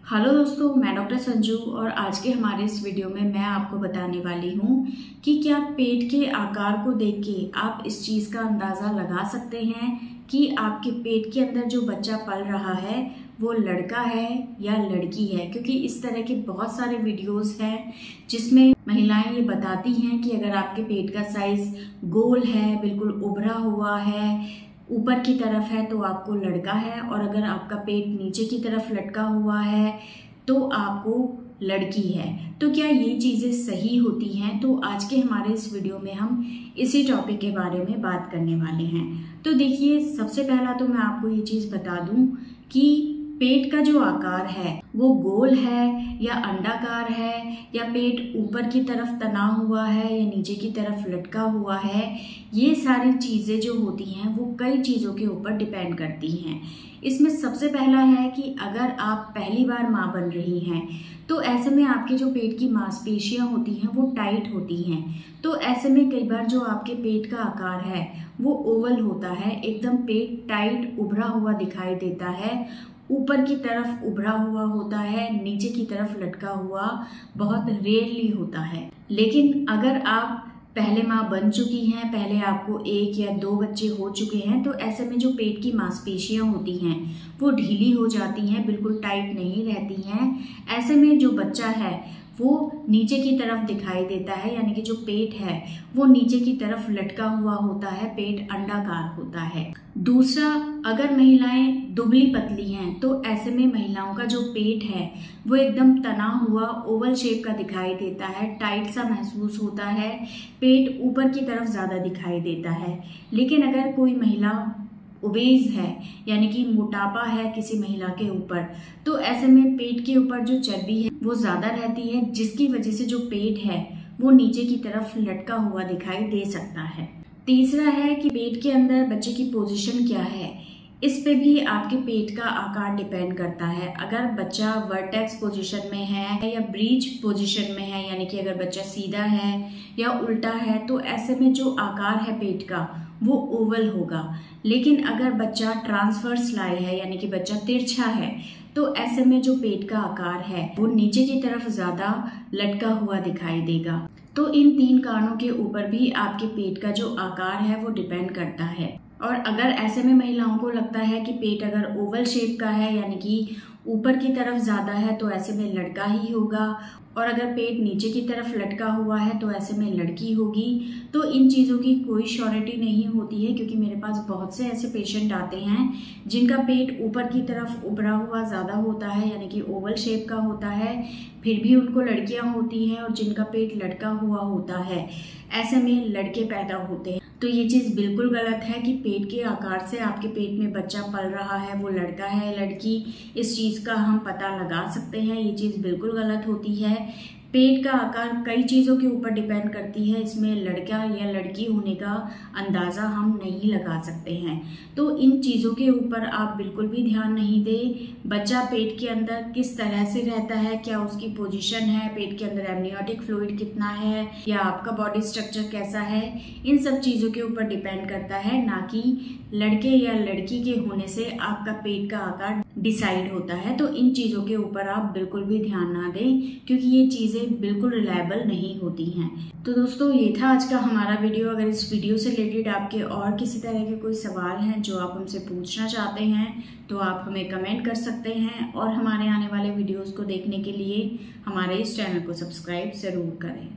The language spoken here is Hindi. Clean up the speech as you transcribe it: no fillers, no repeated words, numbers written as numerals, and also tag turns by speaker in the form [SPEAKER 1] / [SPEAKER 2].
[SPEAKER 1] हेलो दोस्तों, मैं डॉक्टर संजू और आज के हमारे इस वीडियो में मैं आपको बताने वाली हूँ कि क्या पेट के आकार को देख के आप इस चीज़ का अंदाज़ा लगा सकते हैं कि आपके पेट के अंदर जो बच्चा पल रहा है वो लड़का है या लड़की है। क्योंकि इस तरह के बहुत सारे वीडियोस हैं जिसमें महिलाएं ये बताती हैं कि अगर आपके पेट का साइज गोल है, बिल्कुल उभरा हुआ है, ऊपर की तरफ है तो आपको लड़का है, और अगर आपका पेट नीचे की तरफ लटका हुआ है तो आपको लड़की है। तो क्या ये चीज़ें सही होती हैं? तो आज के हमारे इस वीडियो में हम इसी टॉपिक के बारे में बात करने वाले हैं। तो देखिए, सबसे पहला तो मैं आपको ये चीज़ बता दूं कि पेट का जो आकार है वो गोल है या अंडाकार है, या पेट ऊपर की तरफ तना हुआ है या नीचे की तरफ लटका हुआ है, ये सारी चीज़ें जो होती हैं वो कई चीज़ों के ऊपर डिपेंड करती हैं। इसमें सबसे पहला है कि अगर आप पहली बार माँ बन रही हैं तो ऐसे में आपके जो पेट की मांसपेशियां होती हैं वो टाइट होती हैं। तो ऐसे में कई बार जो आपके पेट का आकार है वो ओवल होता है, एकदम पेट टाइट उभरा हुआ दिखाई देता है, ऊपर की तरफ उभरा हुआ होता है, नीचे की तरफ लटका हुआ बहुत रेयरली होता है। लेकिन अगर आप पहले माँ बन चुकी हैं, पहले आपको 1 या 2 बच्चे हो चुके हैं, तो ऐसे में जो पेट की मांसपेशियां होती हैं वो ढीली हो जाती हैं, बिल्कुल टाइट नहीं रहती हैं। ऐसे में जो बच्चा है वो नीचे की तरफ दिखाई देता है, यानी कि जो पेट है वो नीचे की तरफ लटका हुआ होता है, पेट अंडाकार होता है। दूसरा, अगर महिलाएं दुबली पतली हैं तो ऐसे में महिलाओं का जो पेट है वो एकदम तना हुआ ओवल शेप का दिखाई देता है, टाइट सा महसूस होता है, पेट ऊपर की तरफ ज़्यादा दिखाई देता है। लेकिन अगर कोई महिला ओबेज है, यानी कि मोटापा है किसी महिला के ऊपर, तो ऐसे में पेट के ऊपर जो चर्बी है वो ज़्यादा रहती है, जिसकी वजह से जो पेट है वो नीचे की तरफ लटका हुआ दिखाई दे सकता है। तीसरा है कि पेट के अंदर बच्चे की पोजीशन क्या है, इस पे भी आपके पेट का आकार डिपेंड करता है। अगर बच्चा वर्टेक्स पोजीशन में है या ब्रीच पोजीशन में है, यानी कि अगर बच्चा सीधा है या उल्टा है, तो ऐसे में जो आकार है पेट का वो ओवल होगा। लेकिन अगर बच्चा ट्रांसवर्स लाई है, यानी कि बच्चा तिरछा है, तो ऐसे में जो पेट का आकार है वो नीचे की तरफ ज्यादा लटका हुआ दिखाई देगा। तो इन 3 कारणों के ऊपर भी आपके पेट का जो आकार है वो डिपेंड करता है। और अगर ऐसे में महिलाओं को लगता है कि पेट अगर ओवल शेप का है, यानी कि ऊपर की तरफ ज्यादा है, तो ऐसे में लड़का ही होगा, और अगर पेट नीचे की तरफ लटका हुआ है तो ऐसे में लड़की होगी। तो इन चीज़ों की कोई श्योरिटी नहीं होती है, क्योंकि मेरे पास बहुत से ऐसे पेशेंट आते हैं जिनका पेट ऊपर की तरफ उभरा हुआ ज़्यादा होता है, यानी कि ओवल शेप का होता है, फिर भी उनको लड़कियां होती हैं, और जिनका पेट लटका हुआ होता है ऐसे में लड़के पैदा होते हैं। तो ये चीज़ बिल्कुल गलत है कि पेट के आकार से आपके पेट में बच्चा पल रहा है वो लड़का है या लड़की, इस चीज़ का हम पता लगा सकते हैं। ये चीज़ बिल्कुल गलत होती है। पेट का आकार कई चीज़ों के ऊपर डिपेंड करती है, इसमें लड़का या लड़की होने का अंदाज़ा हम नहीं लगा सकते हैं। तो इन चीज़ों के ऊपर आप बिल्कुल भी ध्यान नहीं दें। बच्चा पेट के अंदर किस तरह से रहता है, क्या उसकी पोजीशन है, पेट के अंदर एमनियोटिक फ्लूइड कितना है, या आपका बॉडी स्ट्रक्चर कैसा है, इन सब चीज़ों के ऊपर डिपेंड करता है, ना कि लड़के या लड़की के होने से आपका पेट का आकार डिसाइड होता है। तो इन चीज़ों के ऊपर आप बिल्कुल भी ध्यान ना दें, क्योंकि ये चीज़ें बिल्कुल रिलायबल नहीं होती हैं। तो दोस्तों, ये था आज का हमारा वीडियो। अगर इस वीडियो से रिलेटेड आपके और किसी तरह के कोई सवाल हैं जो आप हमसे पूछना चाहते हैं तो आप हमें कमेंट कर सकते हैं, और हमारे आने वाले वीडियोस को देखने के लिए हमारे इस चैनल को सब्सक्राइब ज़रूर करें।